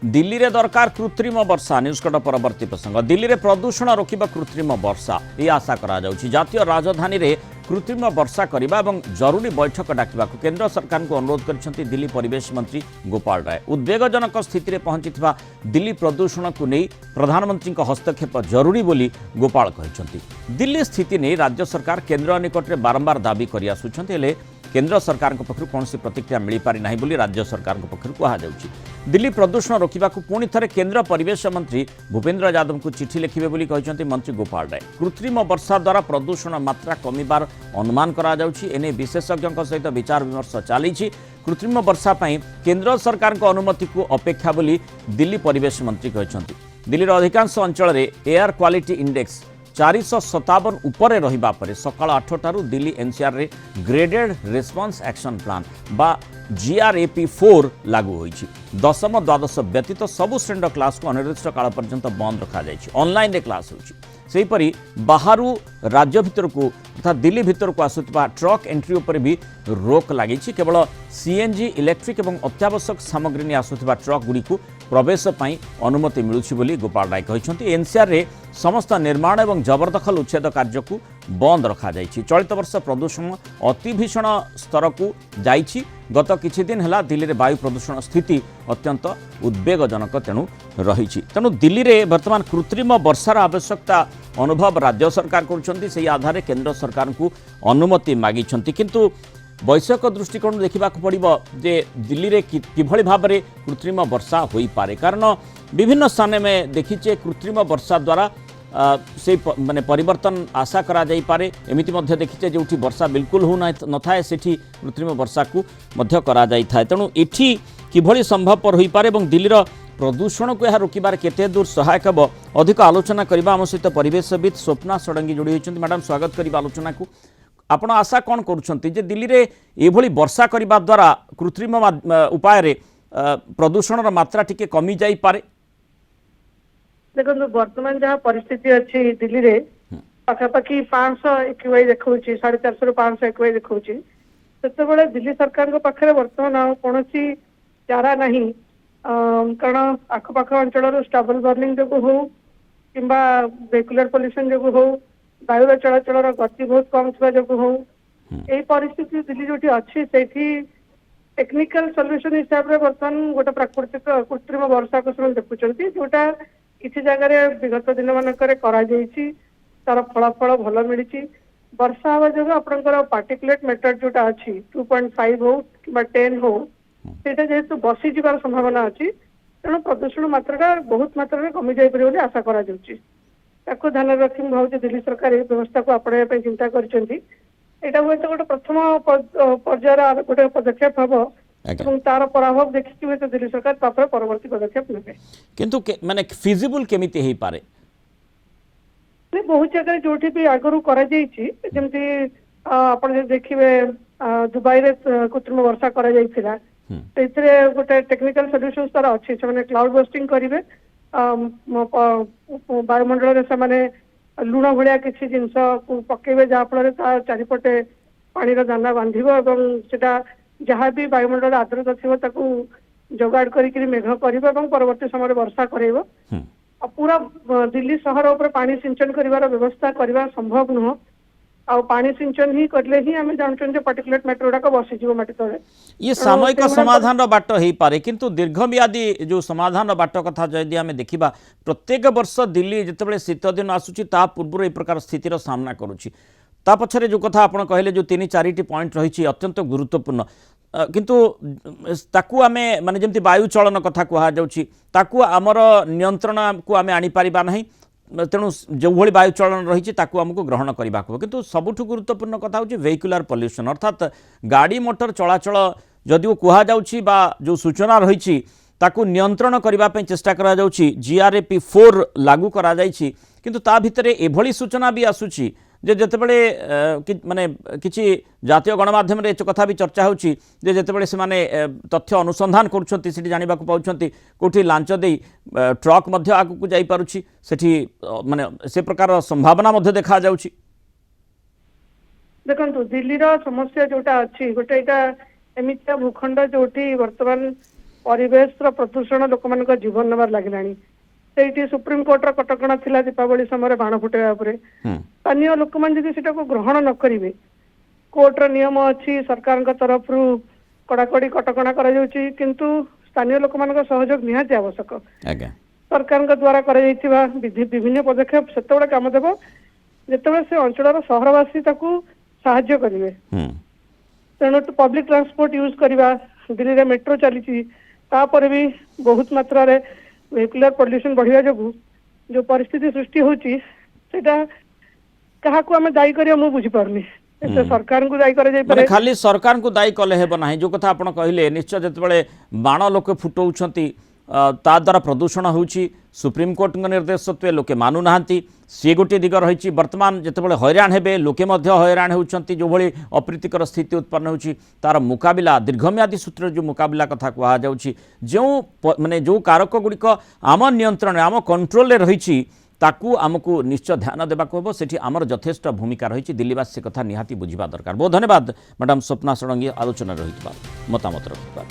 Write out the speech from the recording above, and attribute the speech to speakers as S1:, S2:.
S1: दिल्ली रे दरकार कृत्रिम वर्षा न्यूजकट परवर्ती प्रसंग दिल्ली रे प्रदूषण रोकबा कृत्रिम वर्षा ये आशा करा जाउछि। जातीय राजधानी रे कृत्रिम वर्षा करबा एवं जरूरी बैठक डाकिबा केंद्र सरकार को अनुरोध करछन्ति दिल्ली परिवेश मंत्री गोपाल राय। उद्वेगजनक स्थिति रे पहुंचिथिबा दिल्ली प्रदूषण को नहीं प्रधानमंत्री हस्तक्षेप जरूरी बोली गोपाल कहछन्ति। दिल्ली स्थिति नहीं राज्य सरकार केंद्र निकट रे बारंबार दाबी करि आसुछन्ति हेले केंद्र सरकार पक्षर कौन प्रतिक्रिया मिल पारि नाही बोली राज्य सरकार पक्षर कहुछि। दिल्ली प्रदूषण रोकबा पुणी थे केंद्र परिवेश मंत्री भूपेन्द्र यादव को चिठी लिखिबे बोली कहते मंत्री गोपाल राय। कृत्रिम वर्षा द्वारा प्रदूषण मात्रा कमिबार अनुमान करा जाउछि। एने विशेषज्ञों सहित विचार विमर्श चली। कृत्रिम वर्षा पई केंद्र सरकार को अनुमति को अपेक्षा बोली दिल्ली परिवेश मंत्री कहते। दिल्लीर अधिकांश अंचल में एयर क्वालिटी इंडेक्स 457 उपरे रहिबा परे सकाळ 8टारू दिल्ली एनसीआर रे ग्रेडेड रेस्पॉन्स एक्शन प्लान बा GRAP4 लागू होईछि। दशम द्वादश व्यतीत सबु श्रेणी क्लास को अनिर्दिष्ट काल पर्यंत बंद रखा जाइछि। ऑनलाइन रे क्लास होईछि। सेहीपरि बाहरु राज्य भितर को तथा दिल्ली भितर को आसुतबा ट्रक एंट्री उपर भी रोक लागिछि। केवल CNG इलेक्ट्रिक एवं अत्यावश्यक सामग्री ने आसुतबा ट्रक गुडी को प्रवेश पई अनुमति मिलुछि बोली गोपाल राय कहछन्ति। एनसीआर रे समस्त निर्माण एवं जबरदखल उच्छेद कार्य को बंद रखा जाइछि। चलित वर्ष प्रदूषण अति भीषण स्तर को जाइछि। गत किछि दिन हला दिल्ली रे वायु प्रदूषण स्थिति अत्यंत उद्वेगजनक तेणु रही। तेणु दिल्ली रे वर्तमान कृत्रिम वर्षार आवश्यकता अनुभव राज्य सरकार करुछन्ति। सेही आधार केंद्र सरकार को अनुमति मागिछन्ति। किंतु वैषयिक दृष्टिकोण देखा पड़ो जे दिल्ली रे किभଳି भाबरे कृत्रिम वर्षा होई पारे। कारण विभिन्न स्थान में देखीचे कृत्रिम वर्षा द्वारा से माने परिवर्तन आशा करा जाई पारे। एमिति मध्य देखीचे जोठी वर्षा बिल्कुल हो न थाए सेठी कृत्रिम वर्षा को मध्य करा जाई थाए। तेणु एठी किभଳି संभवपर होई पारे एवं दिल्लीर प्रदूषण को यह रोकबार केते दूर सहायक हो अधिक आलोचना करबा आम सहित परिवेशविद स्वप्ना षडंगी जोड़ी होइछन्ति। मैडम स्वागत करिबा आलोचना को। आपण आशा कौन करुछन्ति जे दिल्ली रे एभଳି वर्षा करबा द्वारा कृत्रिम उपाय रे प्रदूषण मात्रा टिके कमी जाई पारे?
S2: देखो वर्तमान जहाँ परिस्थिति अच्छी दिल्ली रे पाखापाखि 500 AQI देखा 450 रु 500 AQI देखा से दिल्ली सरकार को पाखे वर्तमान कौन चारा नहीं। कारण आखपाख अंचल स्टबल बर्निंग जो हो कि वेहिकुलर पॉल्यूशन जो हो वायु चलाचल गति बहुत कम थी जो हो यही परिस्थिति दिल्ली जो अच्छी से टेक्निकल सॉल्यूशन हिसाब से बर्तमान गोटे प्राकृतिक कृत्रिम वर्षा को देखुं जोटा किसी जगह विगत दिन मानक तार फलाफल भल मिली। वर्षा हवा जो आपंकर पार्टिकुलेट मैटर जोटा अच्छी 2.5 हो कि 10 हो सेटा जेहेतु बसी जीवार संभावना अच्छी तेणु प्रदूषण मात्रा बहुत मात्रा कमी जापर आशा करा ध्यान रखी भावी दिल्ली सरकार ये व्यवस्था को आपणाइबा चिंता करछन्ति। एटा हुए तो गोटे प्रथम पर्यायर गोटे पदक्षेप हम तार प्रभाव देखिए तो दिल्ली सरकार तापर परवर्ती पदक्षेप नेबे।
S1: किंतु माने फिजिबल केमिति हेई पारे?
S2: बहुत जगह जोठी भी आगरू करा जाईछि जेमति आपण देखिबे दुबई रे कृत्रिम वर्षा करा जाईथिला तेथरे गोटे टेक्निकल सॉल्यूशंस तार अछि से माने क्लाउड बस्टिंग करिवे वायुमंडल से लुण भाया किसी जिनस पकेबे जहाँफल चारिपटे पानी दाना बांधा जहाँ भी वायुमंडल आर्द्रता थी जोगाड़ कर मेघ कर परवर्ती समय वर्षा कर पूरा दिल्ली सहर उपर पानी सिंचन कर व्यवस्था करवा संभव नुह। आ पानी सिंचन ही करले ही आम जानते पार्टिकुलेट मैटर गुड़ाक बसीज माटी तले
S1: ये सामयिक समाधान बाट हो पारे। किंतु दीर्घम्यादी जो समाधान बाट कथा जदि आम देखा प्रत्येक वर्ष दिल्ली जितेबाला शीत दिन आसूची ता पूर्व ए प्रकार स्थितिर सामना करुच्ची। ता पछरे जो कथा आपण कहले जो 3-4टी पॉइंट रही अत्यंत गुरुत्वपूर्ण किंतु ताकू आमे माने जेमति वायु चलन कथा कहा जाउची ताकू आमर नियंत्रण को आमे आनी पारिबा नाही। तेणु जो भाई वायु चलन रही आमको ग्रहण करने को किंतु सबुठ गुरुत्वपूर्ण कथा हूँ वेहिकुलर पॉल्यूशन अर्थात गाड़ी मोटर चलाचल जदिव कहुच्छी जो सूचना रही ताकू नियंत्रण करने चेष्टा करा GRAP4 लागू करा जाइछि। किंतु ता भितरे एभली सूचना भी आसुची जे जेतेबेले माने किछि जातीय गणमाध्यम रे कथा भी चर्चा होछि जे जेतेबेले से माने तथ्य अनुसंधान करूछंती सेठी जानिबा को पाउछंती कोठी लांच देई ट्रक मध्य आगु को जाई पारुछि सेठी माने से प्रकार संभावना मध्य देखा जाउछि।
S2: देखंतु दिल्ली रो समस्या जोटा अछि गोटे एटा एमितिया भूखंड जोटी वर्तमान ପରିବେଶର ପ୍ରଦୂଷଣ ଲୋକମାନଙ୍କ ଜୀବନ ନେବାର ଲାଗିଲାଣି। ସେଇଠି ସୁପ୍ରିମକୋର୍ଟର କଟକଣା ଥିଲା ଦୀପାବଳି ସମୟରେ ବାଣ ଫୁଟାଇବା ଉପରେ। ସ୍ଥାନୀୟ ଲୋକମାନେ ଯଦି ସେଟାକୁ ଗ୍ରହଣ ନ କରିବେ, କୋର୍ଟର ନିୟମ ଅଛି, ସରକାରଙ୍କ ତରଫରୁ କଡାକଡି କଟକଣା କରାଯାଉଛି, କିନ୍ତୁ ସ୍ଥାନୀୟ ଲୋକମାନଙ୍କ ସହଯୋଗ ନିହାତି ଆବଶ୍ୟକ।
S1: ଆଜ୍ଞା
S2: ସରକାରଙ୍କ ଦ୍ୱାରା କରାଯାଇଥିବା ବିଭିନ୍ନ ପଦକ୍ଷେପ ସେତେବେଳେ କାମ ଦେବ ଯେତେବେଳେ ସେ ଅଞ୍ଚଳର ସହରବାସୀ ତାକୁ ସାହାଯ୍ୟ କରିବେ। ତେଣୁ ପବ୍ଲିକ ଟ୍ରାନ୍ସପୋର୍ଟ ୟୁଜ୍ କରିବା, ଦିଲ୍ଲୀରେ ମେଟ୍ରୋ ଚାଲିଛି, ତାପରେ ବି ବହୁତ ମାତ୍ରାରେ ଭେହିକୁଲାର ପଲ୍ୟୁସନ ବଢିବା ଯୋଗୁଁ ଯୋଉ ପରିସ୍ଥିତି ସୃଷ୍ଟି ହଉଛି ସେଟା କାହାକୁ ଆମେ ଦାୟୀ କରିବା ମୁଁ ବୁଝିପାରୁନି। ଏତେ ସରକାରଙ୍କୁ ଦାୟୀ କରାଯାଇପାରେ।
S1: ମାନେ ଖାଲି ସରକାରଙ୍କୁ ଦାୟୀ କଲେ ହେବ ନାହିଁ। ଯେଉଁ କଥା ଆପଣ କହିଲେ, ନିଶ୍ଚୟ ଯେତେବେଳେ ବାଣ ଲୋକେ ଫୁଟାଉଛନ୍ତି ତା ଦ୍ୱାରା ପ୍ରଦୂଷଣ ହେଉଛି, ସୁପ୍ରିମକୋର୍ଟଙ୍କ ନିର୍ଦ୍ଦେଶ ସତ୍ତ୍ୱେ ଲୋକେ ମାନୁନାହାନ୍ତି, ସିଏ ଗୋଟିଏ ଦିଗ ରହିଛି। ବର୍ତ୍ତମାନ ଯେତେବେଳେ ହଇରାଣ ହେବେ, ଲୋକେ ମଧ୍ୟ ହଇରାଣ ହେଉଛନ୍ତି, ଯେଉଁଭଳି ଅପ୍ରୀତିକର ସ୍ଥିତି ଉତ୍ପନ୍ନ ହେଉଛି, ତାର ମୁକାବିଲା ଦୀର୍ଘମିଆଦୀ ସୂତ୍ରରେ ଯେଉଁ ମୁକାବିଲା କଥା କୁହାଯାଉଛି, ଯେଉଁ କାରକ ଗୁଡ଼ିକ ଆମ ନିୟନ୍ତ୍ରଣରେ ଆମ କଣ୍ଟ୍ରୋଲରେ ରହିଛି, ତାକୁ ଆମକୁ ନିଶ୍ଚୟ ଧ୍ୟାନ ଦେବାକୁ ହେବ। ସେଠି ଆମର ଯଥେଷ୍ଟ ଭୂମିକା ରହିଛି। ଦିଲ୍ଲୀବାସୀ କଥା ନିହାତି ବୁଝିବା ଦରକାର। ବହୁତ ଧନ୍ୟବାଦ ମ୍ୟାଡାମ୍ ସ୍ୱପ୍ନା ଷଡ଼ଙ୍ଗୀ ଆଲୋଚନାରେ ରହିଥିବା ମତାମତ ରଖିଥିବା।